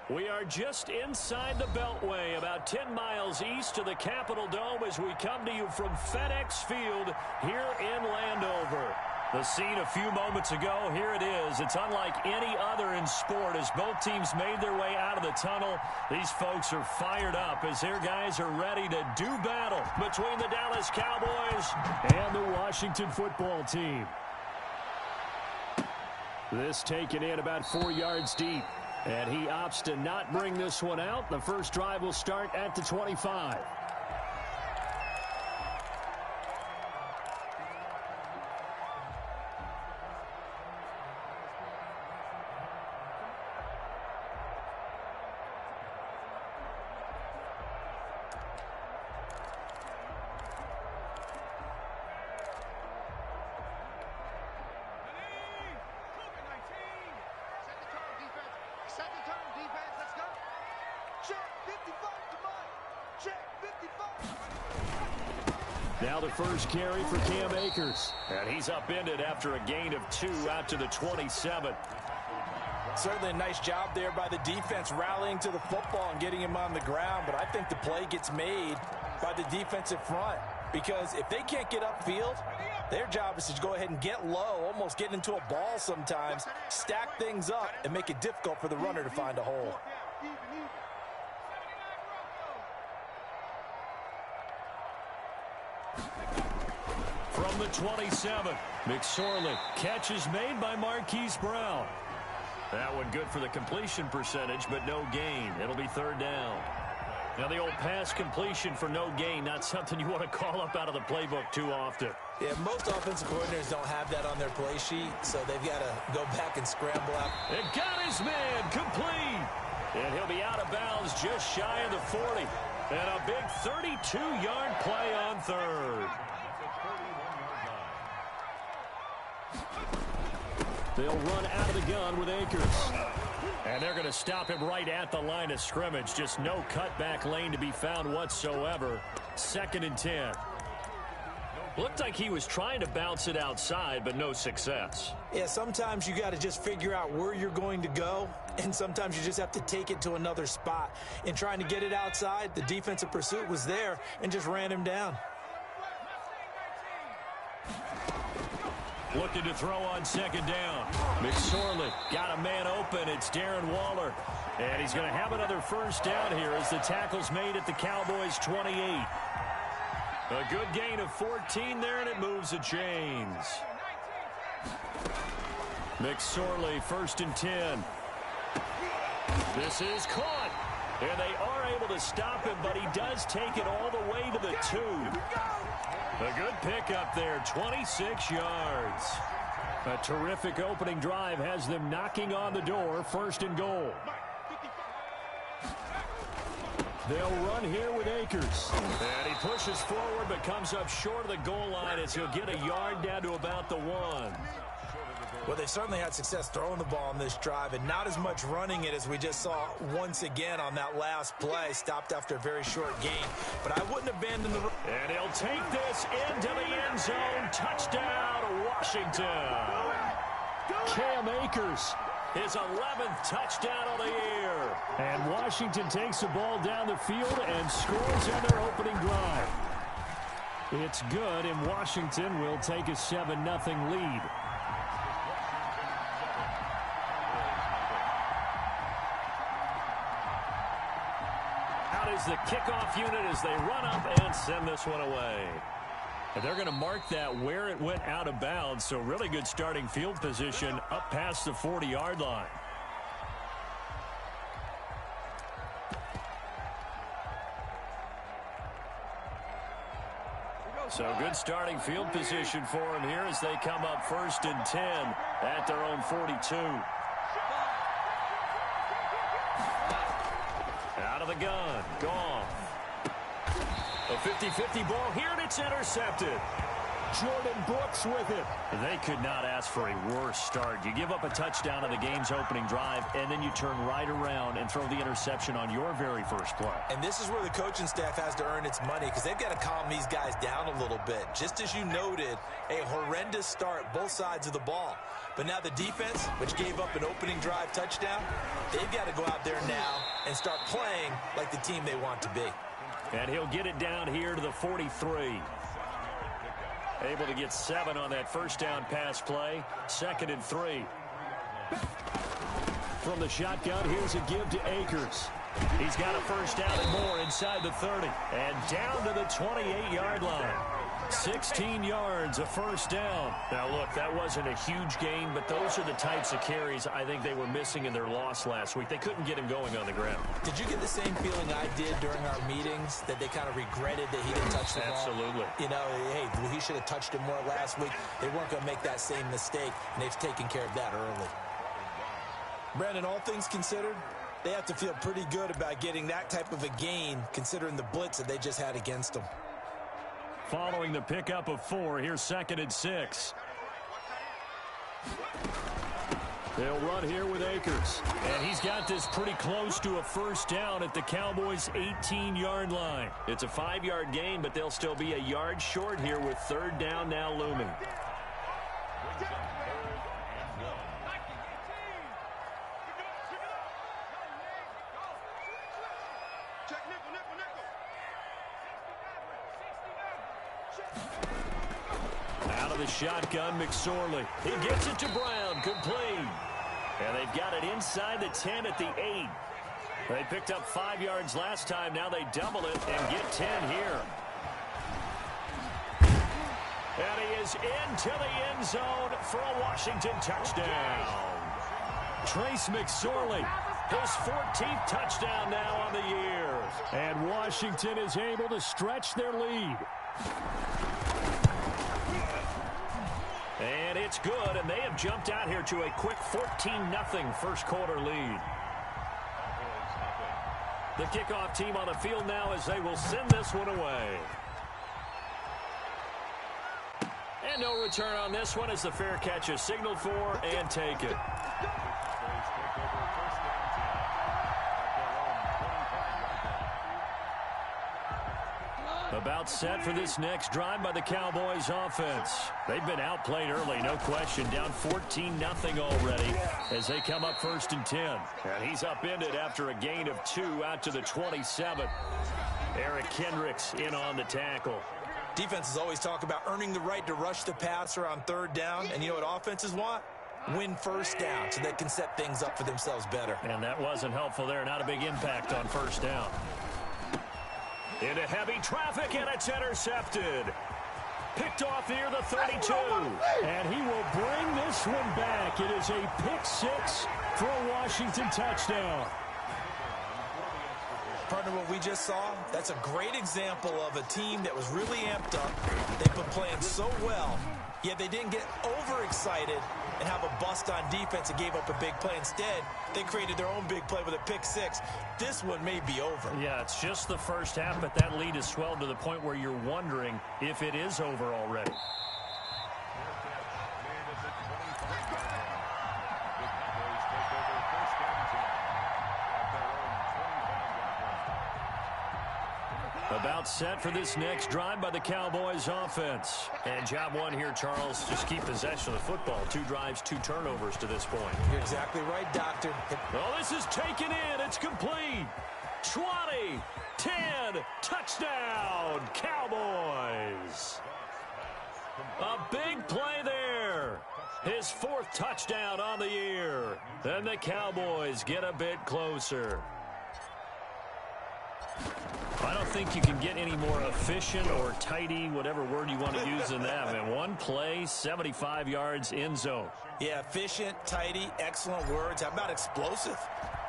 We are just inside the Beltway, about 10 miles east of the Capitol Dome as we come to you from FedEx Field here in Landover. The scene a few moments ago, here it is. It's unlike any other in sport as both teams made their way out of the tunnel. These folks are fired up as their guys are ready to do battle between the Dallas Cowboys and the Washington football team. This taken in about 4 yards deep. And he opts to not bring this one out. The first drive will start at the 25. Now the first carry for Cam Akers. And he's upended after a gain of 2 out to the 27. Certainly a nice job there by the defense rallying to the football and getting him on the ground. But I think the play gets made by the defensive front. Because if they can't get upfield, their job is to go ahead and get low, almost get into a ball sometimes, stack things up, and make it difficult for the runner to find a hole. From the 27, McSorley. Catch is made by Marquise Brown. That one good for the completion percentage, but no gain. It'll be third down. Now the old pass completion for no gain, not something you want to call up out of the playbook too often. Yeah, most offensive coordinators don't have that on their play sheet, so they've got to go back and scramble out. It got his man complete. And he'll be out of bounds just shy of the 40. And a big 32-yard play on third. They'll run out of the gun with Akers. And they're going to stop him right at the line of scrimmage. Just no cutback lane to be found whatsoever. 2nd and 10. Looked like he was trying to bounce it outside, but no success. Yeah, sometimes you got to just figure out where you're going to go, and sometimes you just have to take it to another spot. In trying to get it outside, the defensive pursuit was there and just ran him down. Looking to throw on 2nd down. McSorley got a man open. It's Darren Waller. And he's going to have another first down here as the tackle's made at the Cowboys' 28. A good gain of 14 there, and it moves the chains. McSorley, 1st and 10. This is caught. And they are able to stop him, but he does take it all the way to the 2. A good pickup there, 26 yards. A terrific opening drive has them knocking on the door, 1st and goal. They'll run here with Akers. And he pushes forward but comes up short of the goal line as he'll get a yard down to about the 1. Well, they certainly had success throwing the ball on this drive and not as much running it as we just saw once again on that last play. Stopped after a very short gain. But I wouldn't abandon the... And he'll take this into the end zone. Touchdown, Washington. Cam Akers, his 11th touchdown of the year. And Washington takes the ball down the field and scores on their opening drive. It's good, and Washington will take a 7-0 lead. Is the kickoff unit as they run up and send this one away. And they're going to mark that where it went out of bounds, so really good starting field position up past the 40-yard line. So good starting field position for them here as they come up 1st and 10 at their own 42. Out of the gun. Goff. A 50-50 ball here, and it's intercepted. Jordan Brooks with it. They could not ask for a worse start. You give up a touchdown on the game's opening drive, and then you turn right around and throw the interception on your very first play. And this is where the coaching staff has to earn its money because they've got to calm these guys down a little bit. Just as you noted, a horrendous start, both sides of the ball. But now the defense, which gave up an opening drive touchdown, they've got to go out there now and start playing like the team they want to be. And he'll get it down here to the 43. Able to get 7 on that first down pass play. 2nd and 3. From the shotgun, here's a give to Akers. He's got a first down and more inside the 30. And down to the 28-yard line. 16 yards, a first down. Now, look, that wasn't a huge gain, but those are the types of carries I think they were missing in their loss last week. They couldn't get him going on the ground. Did you get the same feeling I did during our meetings, that they kind of regretted that he didn't touch the ball? Absolutely. You know, hey, he should have touched it more last week. They weren't going to make that same mistake, and they've taken care of that early. Brandon, all things considered, they have to feel pretty good about getting that type of a gain, considering the blitz that they just had against them. Following the pickup of 4, here's 2nd and 6. They'll run here with Akers. And he's got this pretty close to a first down at the Cowboys' 18-yard line. It's a 5-yard gain, but they'll still be a yard short here with 3rd down now looming. Out of the shotgun, McSorley. He gets it to Brown, complete. And they've got it inside the 10 at the 8. They picked up 5 yards last time. Now they double it and get 10 here. And he is into the end zone for a Washington touchdown. Trace McSorley, his 14th touchdown now on the year. And Washington is able to stretch their lead. And it's good, and they have jumped out here to a quick 14-0 first quarter lead. The kickoff team on the field now as they will send this one away. And no return on this one as the fair catch is signaled for and taken. About set for this next drive by the Cowboys offense. They've been outplayed early, no question. Down 14-0 already as they come up 1st and 10. And he's upended after a gain of 2 out to the 27. Eric Kendricks in on the tackle. Defenses always talk about earning the right to rush the passer on 3rd down. And you know what offenses want? Win first down so they can set things up for themselves better. And that wasn't helpful there. Not a big impact on 1st down. Into heavy traffic, and it's intercepted. Picked off near the 32. And he will bring this one back. It is a pick 6 for a Washington touchdown. Partner, what we just saw, that's a great example of a team that was really amped up. They've been playing so well, yet they didn't get overexcited and have a bust on defense and gave up a big play. Instead, they created their own big play with a pick 6. This one may be over. Yeah, it's just the first half, but that lead has swelled to the point where you're wondering if it is over already. About set for this next drive by the Cowboys offense. And job one here, Charles, just keep possession of the football. 2 drives, 2 turnovers to this point. You're exactly right, Doctor. Oh, this is taken in. It's complete. 20, 10, touchdown, Cowboys. A big play there. His 4th touchdown on the year. Then the Cowboys get a bit closer. I don't think you can get any more efficient or tidy, whatever word you want to use in that. Man, 1 play, 75 yards, end zone. Yeah, efficient, tidy, excellent words. How about explosive?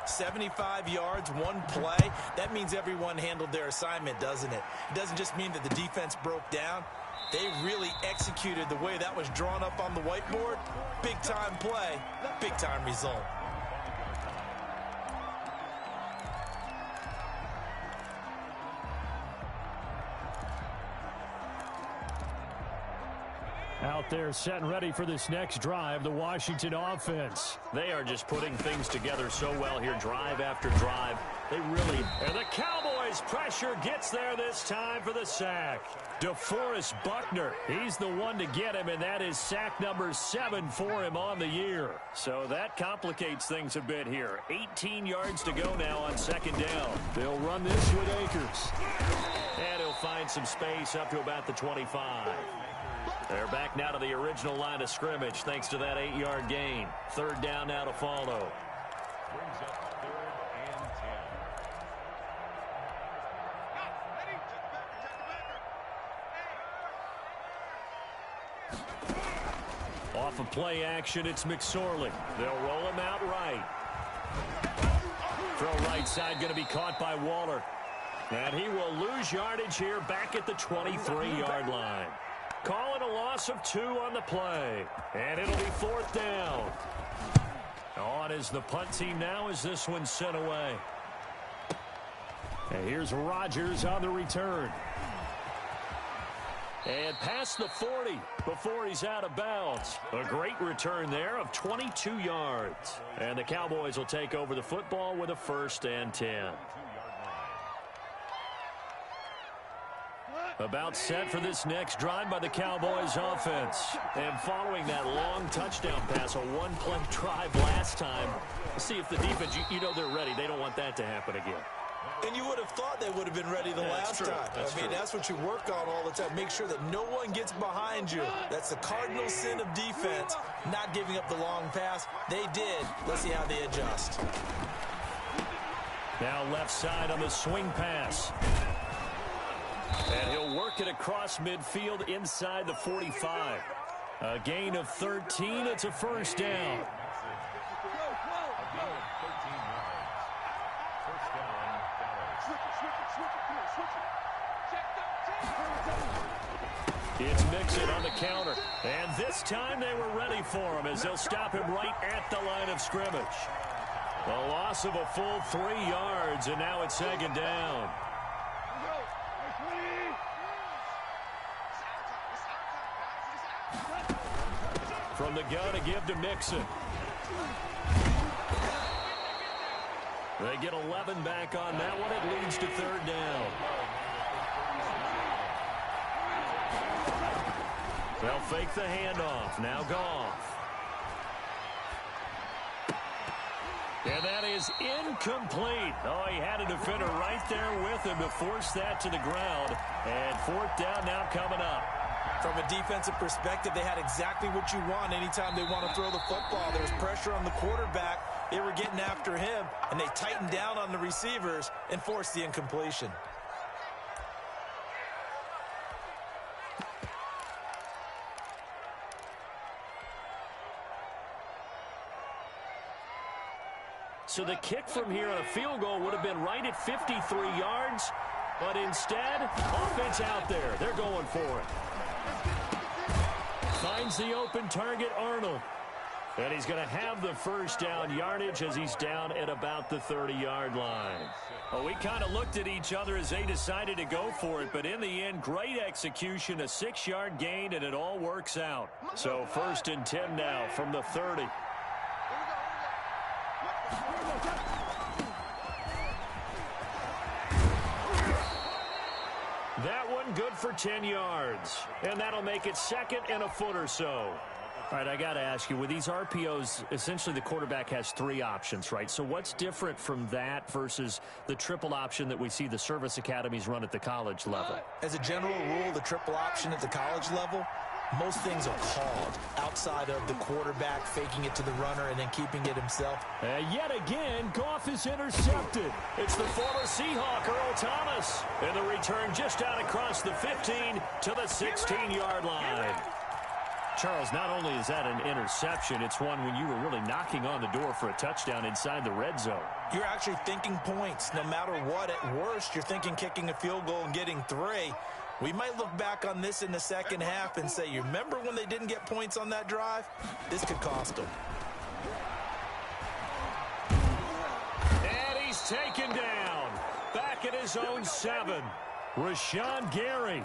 75 yards, 1 play. That means everyone handled their assignment, doesn't it? It doesn't just mean that the defense broke down. They really executed the way that was drawn up on the whiteboard. Big-time play, big-time result. Out there set and ready for this next drive, the Washington offense. They are just putting things together so well here, drive after drive. They really... And the Cowboys pressure gets there this time for the sack. DeForest Buckner, he's the one to get him, and that is sack number 7 for him on the year. So that complicates things a bit here. 18 yards to go now on second down. They'll run this with Akers. And he'll find some space up to about the 25. They're back now to the original line of scrimmage thanks to that 8-yard gain. Third down now to follow. Brings up 3rd and 10. Off of play action, it's McSorley. They'll roll him out right. Throw right side going to be caught by Waller. And he will lose yardage here back at the 23-yard line. Calling a loss of 2 on the play. And it'll be 4th down. On is the punt team now as this one's sent away. And here's Rodgers on the return. And past the 40 before he's out of bounds. A great return there of 22 yards. And the Cowboys will take over the football with a 1st and 10. About set for this next drive by the Cowboys offense. And following that long touchdown pass, a one-play drive last time. See if the defense, you know they're ready. They don't want that to happen again. And you would have thought they would have been ready the last time. I mean, that's what you work on all the time. Make sure that no one gets behind you. That's the cardinal sin of defense, not giving up the long pass. They did. Let's see how they adjust. Now left side on the swing pass. And he'll work it across midfield inside the 45. A gain of 13. It's a 1st down. It's Mixon on the counter. And this time they were ready for him as they'll stop him right at the line of scrimmage. A loss of a full 3 yards, and now it's 2nd down. From the gun to give to Mixon. They get 11 back on that one. It leads to 3rd down. They'll fake the handoff. Now Goff. And that is incomplete. Oh, he had a defender right there with him to force that to the ground. And 4th down now coming up. From a defensive perspective, they had exactly what you want anytime they want to throw the football. There was pressure on the quarterback. They were getting after him, and they tightened down on the receivers and forced the incompletion. So the kick from here on a field goal would have been right at 53 yards, but instead, offense out there. They're going for it. Finds the open target, Arnold. And he's going to have the 1st down yardage as he's down at about the 30-yard line. Well, we kind of looked at each other as they decided to go for it, but in the end, great execution, a 6-yard gain, and it all works out. So 1st and 10 now from the 30. That one good for 10 yards. And that'll make it 2nd and a foot or so. All right, I got to ask you, with these RPOs, essentially the quarterback has 3 options, right? So what's different from that versus the triple option that we see the service academies run at the college level? As a general rule, the triple option at the college level, most things are called outside of the quarterback faking it to the runner and then keeping it himself. Yet again, Goff is intercepted. It's the former Seahawk, Earl Thomas. And the return just out across the 15 to the 16-yard line. Charles, not only is that an interception, it's one when you were really knocking on the door for a touchdown inside the red zone. You're actually thinking points. No matter what, at worst, you're thinking kicking a field goal and getting 3. We might look back on this in the second half and say, you remember when they didn't get points on that drive? This could cost them. And he's taken down. Back at his own 7. Rashawn Gary.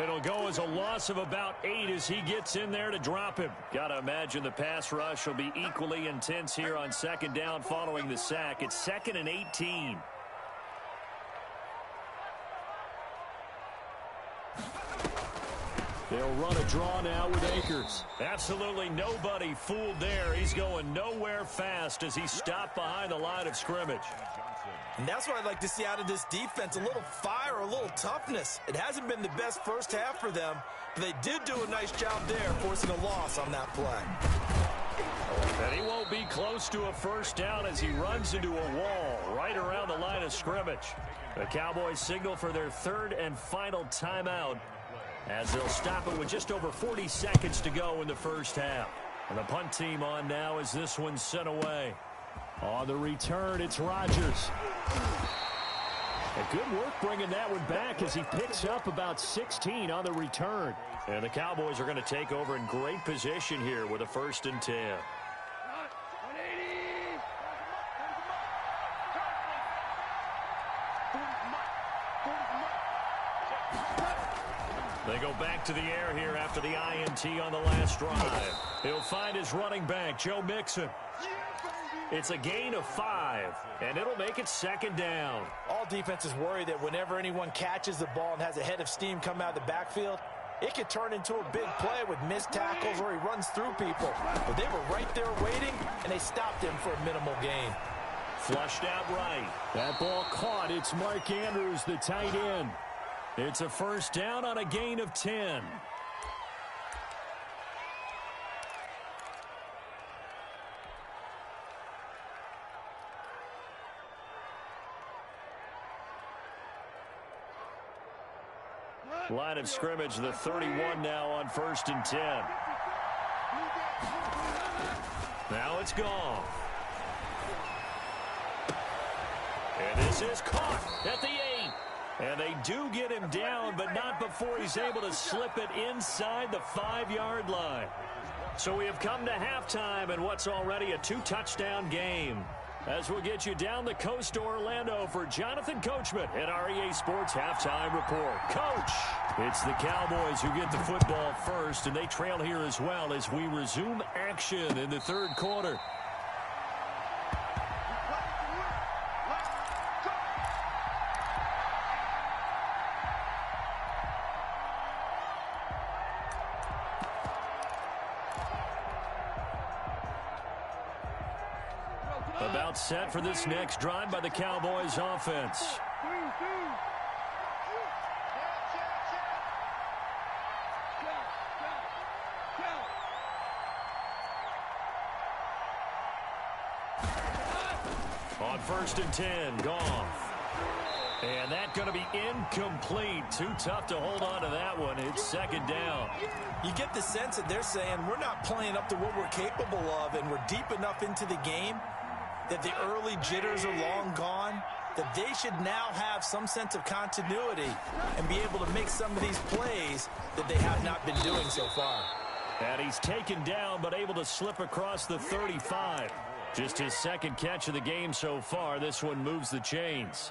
It'll go as a loss of about 8 as he gets in there to drop him. Got to imagine the pass rush will be equally intense here on second down following the sack. It's 2nd and 18. They'll run a draw now with Akers. Absolutely nobody fooled there. He's going nowhere fast as he stopped behind the line of scrimmage. And that's what I'd like to see out of this defense, a little fire, a little toughness. It hasn't been the best first half for them, but they did do a nice job there, forcing a loss on that play. And he won't be close to a first down as he runs into a wall right around the line of scrimmage. The Cowboys signal for their 3rd and final timeout, as they'll stop it with just over 40 seconds to go in the first half. And the punt team on now as this one's sent away. On the return, it's Rodgers. A good work bringing that one back as he picks up about 16 on the return. And the Cowboys are going to take over in great position here with a 1st and 10. They go back to the air here after the INT on the last drive. He'll find his running back, Joe Mixon. It's a gain of 5, and it'll make it 2nd down. All defenses worry that whenever anyone catches the ball and has a head of steam come out of the backfield, it could turn into a big play with missed tackles or he runs through people. But they were right there waiting, and they stopped him for a minimal gain. Flushed out right. That ball caught. It's Mark Andrews, the tight end. It's a 1st down on a gain of 10. Line of scrimmage, the 31 now on 1st and 10. Now it's gone. And this is caught at the 8. And they do get him down, but not before he's able to slip it inside the 5-yard line. So we have come to halftime in what's already a 2-touchdown game. As we'll get you down the coast to Orlando for Jonathan Coachman at our EA Sports Halftime Report. Coach, it's the Cowboys who get the football first, and they trail here as well as we resume action in the 3rd quarter. About set for this next drive by the Cowboys offense. On 1st and 10, Goff. And that's going to be incomplete. Too tough to hold on to that one. It's 2nd down. You get the sense that they're saying we're not playing up to what we're capable of, and we're deep enough into the game that the early jitters are long gone, that they should now have some sense of continuity and be able to make some of these plays that they have not been doing so far. And he's taken down but able to slip across the 35. Just his 2nd catch of the game so far. This one moves the chains.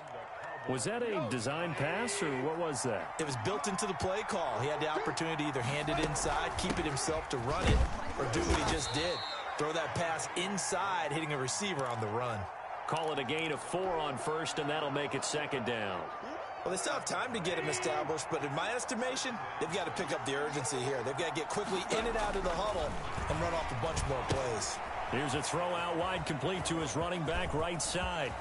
Was that a design pass, or what was that? It was built into the play call. He had the opportunity to either hand it inside, keep it himself to run it, or do what he just did. Throw that pass inside, hitting a receiver on the run. Call it a gain of 4 on 1st, and that'll make it 2nd down. Well, they still have time to get him established, but in my estimation, they've got to pick up the urgency here. They've got to get quickly in and out of the huddle and run off a bunch more plays. Here's a throw out wide, complete to his running back right side.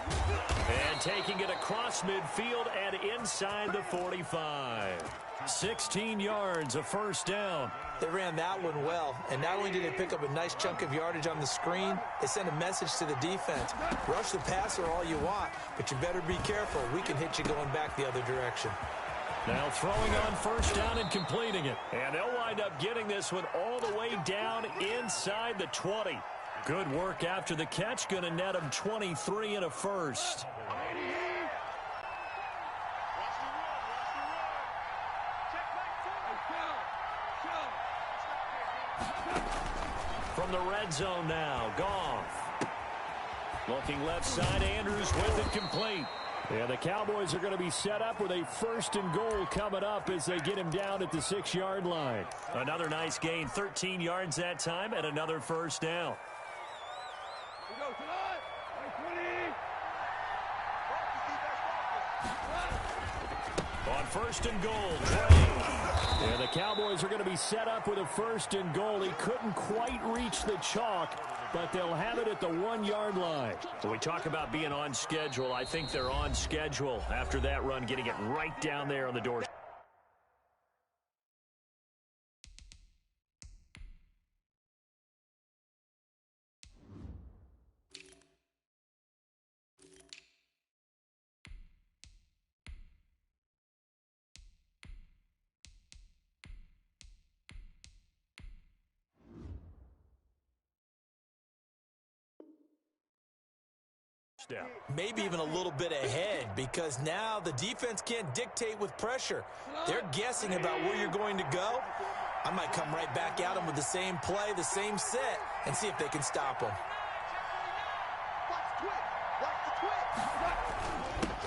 And taking it across midfield and inside the 45. 16 yards, a 1st down. They ran that one well, and not only did they pick up a nice chunk of yardage on the screen, they sent a message to the defense. Rush the passer all you want, but you better be careful. We can hit you going back the other direction. Now throwing on 1st down and completing it. And they'll wind up getting this one all the way down inside the 20. Good work after the catch. Going to net him 23 and a 1st. From the red zone now, Goff. Looking left side, Andrews with it complete. Yeah, the Cowboys are going to be set up with a 1st and goal coming up as they get him down at the 6-yard line. Another nice gain, 13 yards that time, and another first down. On 1st and goal, Trey. Yeah, the Cowboys are going to be set up with a 1st and goal. He couldn't quite reach the chalk, but they'll have it at the 1-yard line. When we talk about being on schedule, I think they're on schedule after that run, getting it right down there on the doorstep. Maybe even a little bit ahead, because now the defense can't dictate with pressure. They're guessing about where you're going to go. I might come right back at them with the same play, the same set, and see if they can stop them.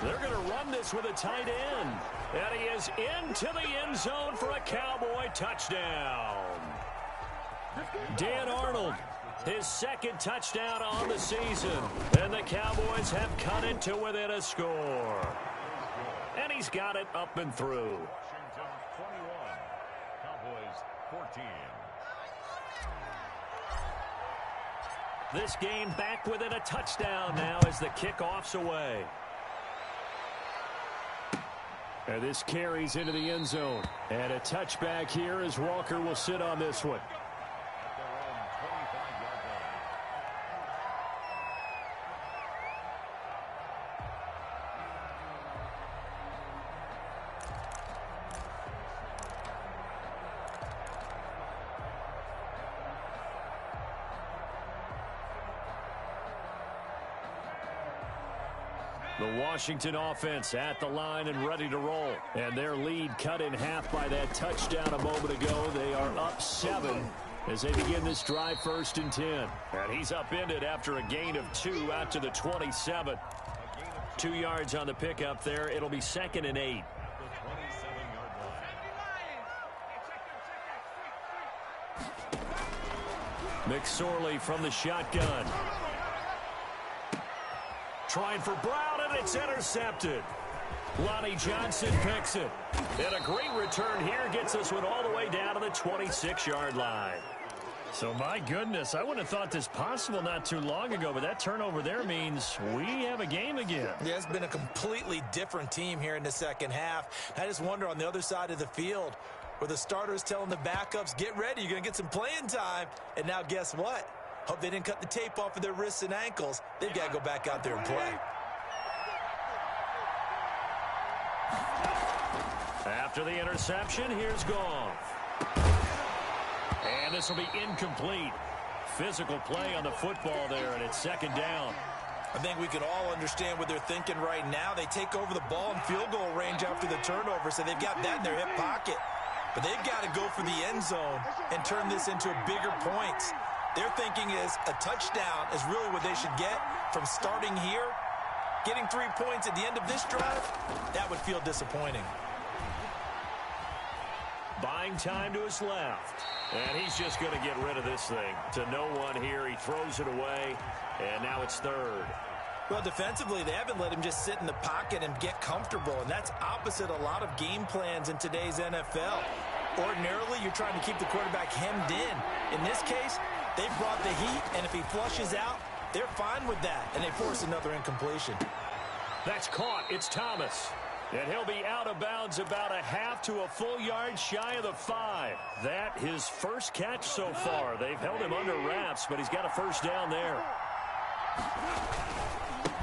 They're going to run this with a tight end. And he is into the end zone for a Cowboy touchdown. Dan Arnold, his 2nd touchdown on the season. And the Cowboys have cut it to within a score. And he's got it up and through. Washington 21, Cowboys 14. This game back within a touchdown now as the kickoff's away. And this carries into the end zone. And a touchback here as Walker will sit on this one. The Washington offense at the line and ready to roll. And their lead cut in half by that touchdown a moment ago. They are up 7 as they begin this drive, 1st and 10. And he's upended after a gain of 2 out to the 27. 2 yards on the pickup there. It'll be 2nd and 8. McSorley from the shotgun. Trying for Brown, and it's intercepted. Lonnie Johnson picks it. And a great return here gets this one all the way down to the 26-yard line. So, my goodness, I wouldn't have thought this possible not too long ago, but that turnover there means we have a game again. Yeah, it's been a completely different team here in the second half. I just wonder on the other side of the field where the starters telling the backups, get ready, you're going to get some playing time. And now guess what? Hope they didn't cut the tape off of their wrists and ankles. They've got to go back out there and play. After the interception, here's Goff. And this will be incomplete. Physical play on the football there, and it's 2nd down. I think we can all understand what they're thinking right now. They take over the ball in field goal range after the turnover, so they've got that in their hip pocket. But they've got to go for the end zone and turn this into bigger points. Their thinking is a touchdown is really what they should get from starting here. Getting 3 points at the end of this drive, that would feel disappointing. Buying time to his left. And he's just going to get rid of this thing. To no one here. He throws it away. And now it's 3rd. Well, defensively, they haven't let him just sit in the pocket and get comfortable. And that's opposite a lot of game plans in today's NFL. Ordinarily, you're trying to keep the quarterback hemmed in. In this case, they've brought the heat, and if he flushes out, they're fine with that, and they force another incompletion. That's caught. It's Thomas. And he'll be out of bounds about a half to a full yard shy of the 5. That his first catch so far. They've held him under wraps, but he's got a first down there.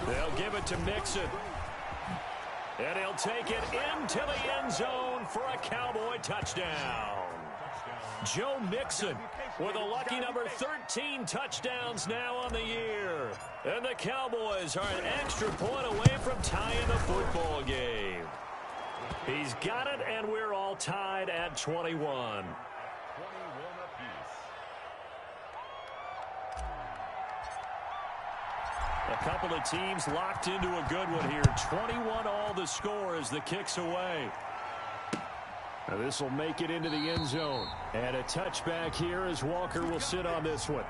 They'll give it to Mixon. And he'll take it into the end zone for a Cowboy touchdown. Joe Mixon with a lucky number 13 touchdowns now on the year. And the Cowboys are an extra point away from tying the football game. He's got it, and we're all tied at 21. A couple of teams locked into a good one here. 21 all the score as the kick's away. Now this will make it into the end zone. And a touchback here as Walker will sit on this one.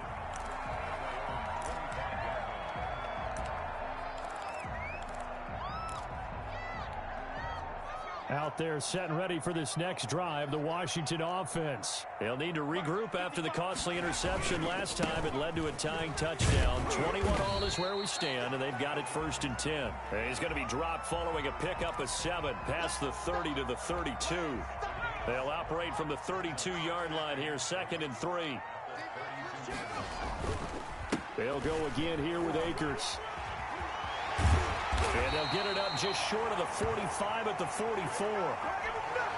Out there set and ready for this next drive, the Washington offense. They'll need to regroup after the costly interception last time. It led to a tying touchdown. 21 all is where we stand, and they've got it 1st and 10. He's going to be dropped following a pickup of 7 past the 30 to the 32. They'll operate from the 32-yard line here, 2nd and 3. They'll go again here with Akers. And they'll get it up just short of the 45 at the 44.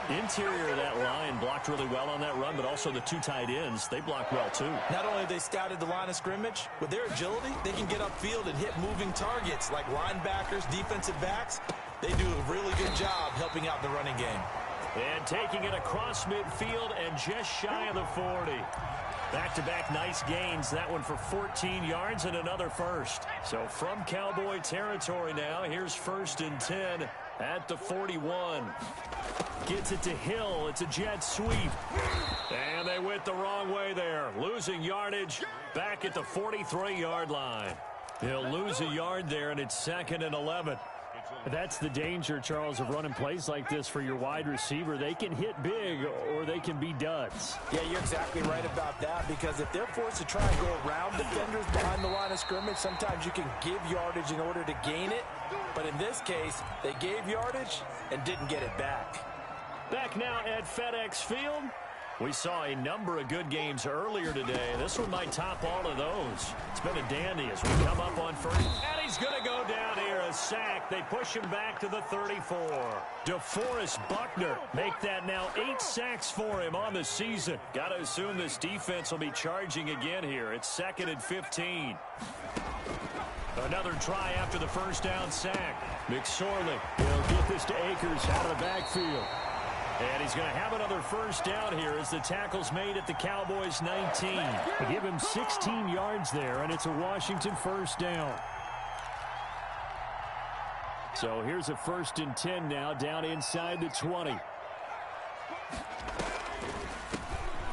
Interior of that line blocked really well on that run, but also the 2 tight ends, they blocked well too. Not only have they scouted the line of scrimmage, with their agility, they can get upfield and hit moving targets like linebackers, defensive backs. They do a really good job helping out the running game. And taking it across midfield and just shy of the 40. Back-to-back nice gains. That one for 14 yards and another first. So from Cowboy territory now, here's 1st and 10 at the 41. Gets it to Hill. It's a jet sweep. And they went the wrong way there. Losing yardage back at the 43-yard line. He'll lose a yard there, and it's 2nd and 11. That's the danger, Charles, of running plays like this for your wide receiver. They can hit big or they can be duds. Yeah, you're exactly right about that, because if they're forced to try and go around defenders behind the line of scrimmage, sometimes you can give yardage in order to gain it. But in this case, they gave yardage and didn't get it back. Back now at FedEx Field. We saw a number of good games earlier today. This one might top all of those. It's been a dandy as we come up on 1st. And he's going to go down here, a sack. They push him back to the 34. DeForest Buckner make that now 8 sacks for him on the season. Got to assume this defense will be charging again here. It's 2nd and 15. Another try after the 1st down sack. McSorley will get this to Akers out of the backfield. And he's going to have another 1st down here as the tackle's made at the Cowboys' 19. They give him 16 yards there, and it's a Washington 1st down. So here's a 1st and 10 now, down inside the 20.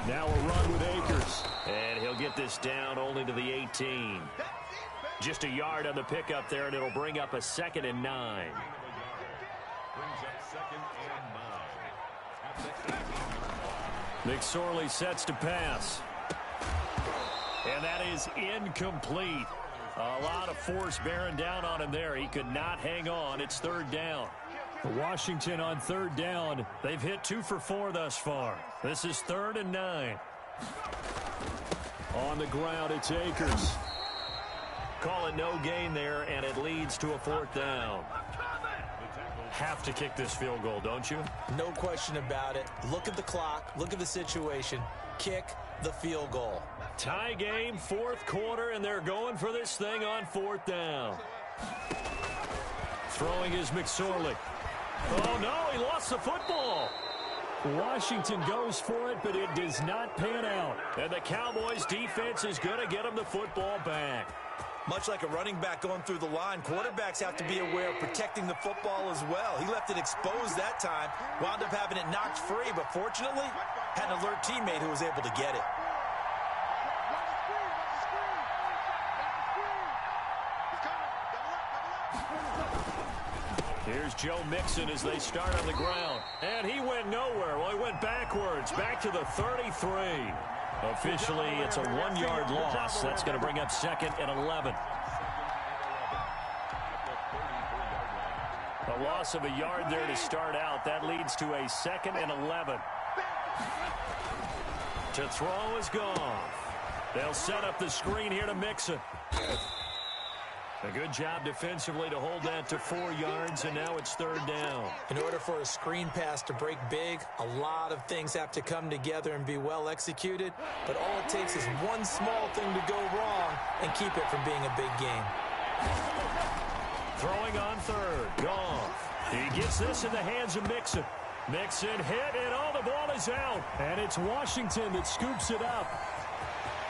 Now a run with Akers. And he'll get this down only to the 18. Just a yard on the pickup there, and it'll bring up a 2nd and 9. McSorley sets to pass. And that is incomplete. A lot of force bearing down on him there. He could not hang on. It's 3rd down. Washington on 3rd down. They've hit 2 for 4 thus far. This is 3rd and 9. On the ground, it's Akers. Call it no gain there, and it leads to a 4th down. Have to kick this field goal, don't you? No question about it. Look at the clock. Look at the situation. Kick the field goal. Tie game, 4th quarter, and they're going for this thing on 4th down. Throwing is McSorley. Oh, no, he lost the football. Washington goes for it, but it does not pan out. And the Cowboys' defense is going to get him the football back. Much like a running back going through the line, quarterbacks have to be aware of protecting the football as well. He left it exposed that time, wound up having it knocked free, but fortunately, had an alert teammate who was able to get it. Here's Joe Mixon as they start on the ground. And he went nowhere. Well, he went backwards, back to the 33. Officially, it's a 1-yard loss. That's going to bring up 2nd and 11. A loss of a yard there to start out. That leads to a 2nd and 11. To throw is gone. They'll set up the screen here to Mixon. A good job defensively to hold that to 4 yards, and now it's 3rd down. In order for a screen pass to break big, a lot of things have to come together and be well executed, but all it takes is one small thing to go wrong and keep it from being a big game. Throwing on 3rd, Goff. He gets this in the hands of Mixon. Mixon hit, and the ball is out. And it's Washington that scoops it up.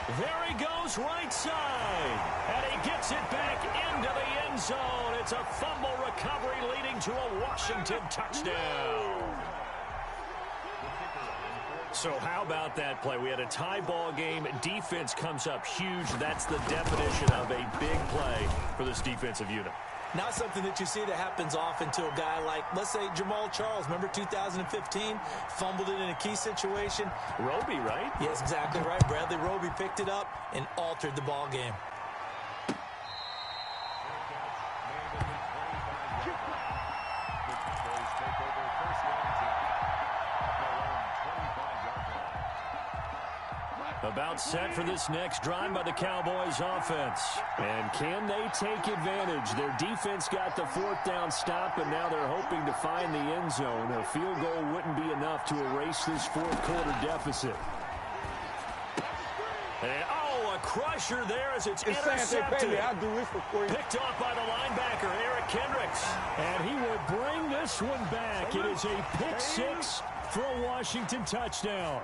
There he goes right side. And he gets it back into the end zone. It's a fumble recovery leading to a Washington touchdown. So how about that play? We had a tie ball game. Defense comes up huge. That's the definition of a big play for this defensive unit. Not something that you see that happens often to a guy like, let's say, Jamal Charles. Remember 2015? Fumbled it in a key situation. Roby, right? Yes, exactly right. Bradley Roby picked it up and altered the ball game. About set for this next drive by the Cowboys offense. And can they take advantage? Their defense got the fourth down stop, and now they're hoping to find the end zone. A field goal wouldn't be enough to erase this fourth quarter deficit. And, a crusher there as it's intercepted. I'll do this for you. Picked off by the linebacker, Eric Kendricks. And he will bring this one back. It is a pick six for a Washington touchdown.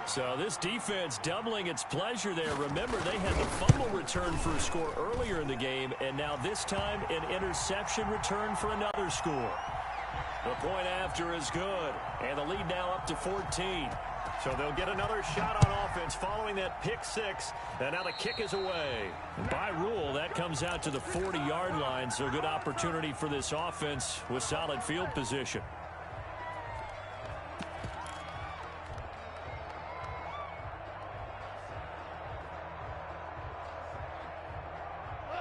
So this defense doubling its pleasure there. Remember, they had the fumble return for a score earlier in the game, and now this time an interception return for another score. The point after is good, and the lead now up to 14. So they'll get another shot on offense following that pick six, and now the kick is away. And by rule, that comes out to the 40-yard line, so a good opportunity for this offense with solid field position.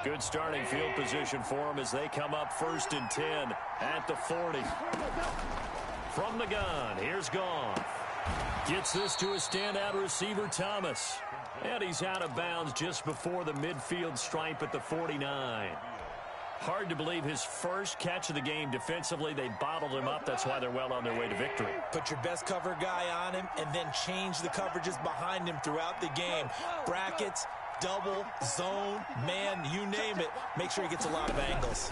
Good starting field position for them as they come up 1st and 10 at the 40. From the gun, here's Goff. Gets this to a standout receiver, Thomas. And he's out of bounds just before the midfield stripe at the 49. Hard to believe his first catch of the game defensively. They bottled him up. That's why they're well on their way to victory. Put your best cover guy on him and then change the coverages behind him throughout the game. Brackets, double, zone, man, you name it. Make sure he gets a lot of angles.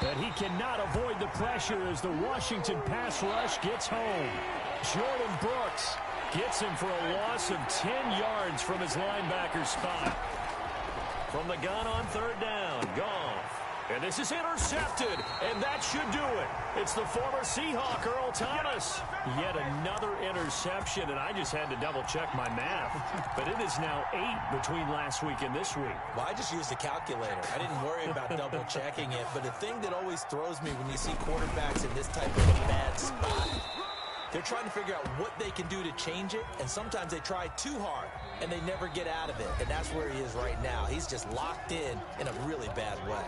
And he cannot avoid the pressure as the Washington pass rush gets home. Jordan Brooks gets him for a loss of 10 yards from his linebacker spot. From the gun on 3rd down, Goff. And this is intercepted, and that should do it. It's the former Seahawk, Earl Thomas. Yet another interception, and I just had to double-check my math. But it is now 8 between last week and this week. Well, I just used a calculator. I didn't worry about double-checking it. But the thing that always throws me when you see quarterbacks in this type of a bad spot, they're trying to figure out what they can do to change it, and sometimes they try too hard, and they never get out of it. And that's where he is right now. He's just locked in a really bad way.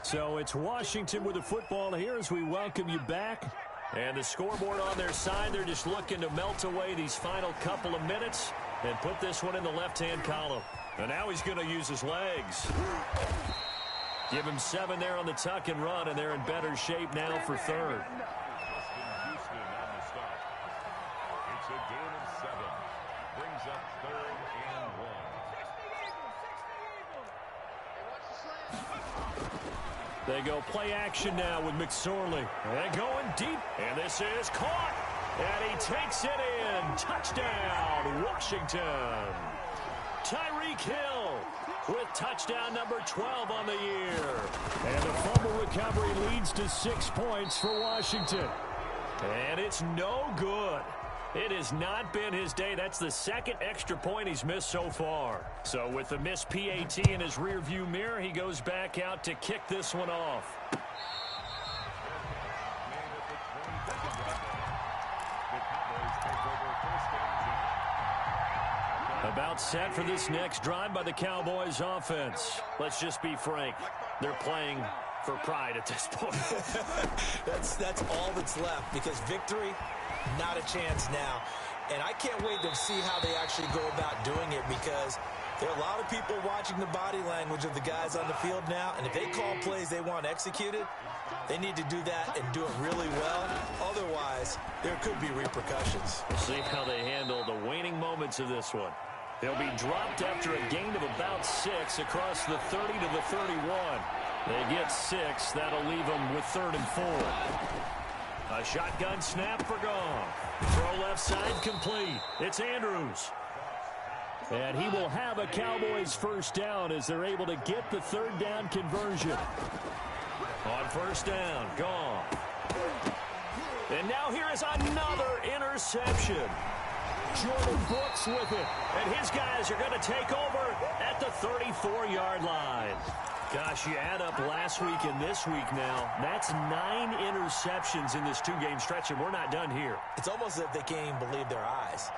So it's Washington with the football here as we welcome you back. And the scoreboard on their side, they're just looking to melt away these final couple of minutes and put this one in the left-hand column. And now he's going to use his legs. Give him 7 there on the tuck and run, and they're in better shape now for 3rd. It's a gain of 7. Brings up 3rd and 1. They go play action now with McSorley. They're going deep, and this is caught. And he takes it in. Touchdown, Washington. Tyreek Hill with touchdown number 12 on the year. And the fumble recovery leads to 6 points for Washington. And it's no good. It has not been his day. That's the 2nd extra point he's missed so far. So with the missed PAT in his rearview mirror, he goes back out to kick this one off. About set for this next drive by the Cowboys offense. Let's just be frank. They're playing for pride at this point. That's all that's left, because victory, not a chance now. And I can't wait to see how they actually go about doing it, because there are a lot of people watching the body language of the guys on the field now, and if they call plays they want executed, they need to do that and do it really well. Otherwise, there could be repercussions. We'll see how they handle the waning moments of this one. They'll be dropped after a gain of about 6 across the 30 to the 31. They get 6. That'll leave them with 3rd and 4. A shotgun snap for Goff. Throw left side complete. It's Andrews. And he will have a Cowboys first down as they're able to get the 3rd down conversion. On 1st down, Goff. And now here is another interception. Jordan Brooks with it. And his guys are going to take over at the 34-yard line. Gosh, you add up last week and this week now. That's 9 interceptions in this 2-game stretch, and we're not done here. It's almost as if they can't even believe their eyes.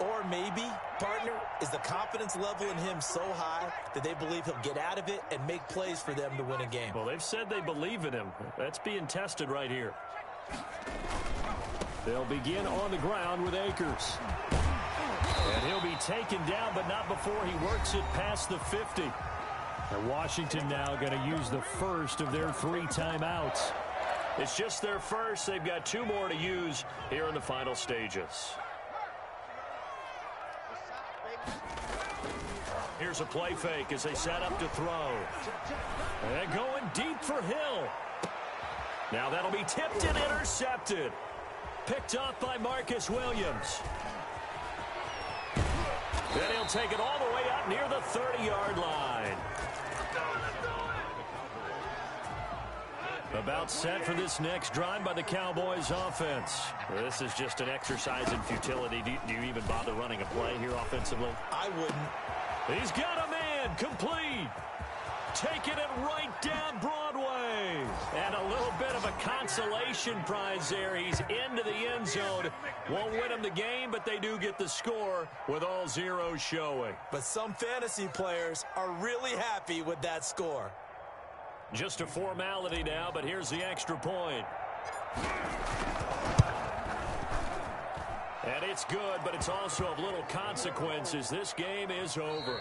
Or maybe, partner, is the confidence level in him so high that they believe he'll get out of it and make plays for them to win a game. Well, they've said they believe in him. That's being tested right here. They'll begin on the ground with Akers. And he'll be taken down, but not before he works it past the 50. And Washington now going to use the first of their 3 timeouts. It's just their first. They've got 2 more to use here in the final stages. Here's a play fake as they set up to throw. And going deep for Hill. Now that'll be tipped and intercepted. Picked off by Marcus Williams. Then he'll take it all the way up near the 30-yard line. About set for this next drive by the Cowboys offense. This is just an exercise in futility. Do you even bother running a play here offensively? I wouldn't. He's got a man complete. Taking it right down Broadway. And a little bit of a consolation prize there. He's into the end zone. Won't win him the game, but they do get the score with all zeros showing. But some fantasy players are really happy with that score. Just a formality now, but here's the extra point. And it's good, but it's also of little consequences. This game is over.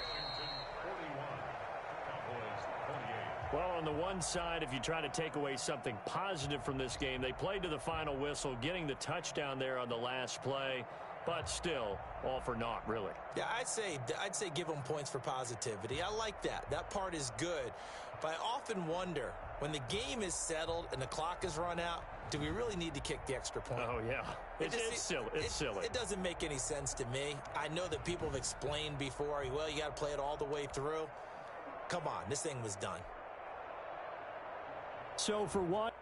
Well, on the one side, if you try to take away something positive from this game, they played to the final whistle, getting the touchdown there on the last play, but still, all for naught, really. Yeah, I'd say give them points for positivity. I like that. That part is good. But I often wonder, when the game is settled and the clock is run out, do we really need to kick the extra point? Oh, yeah. It's silly. It's silly. It doesn't make any sense to me. I know that people have explained before, well, you got to play it all the way through. Come on, this thing was done. So for what?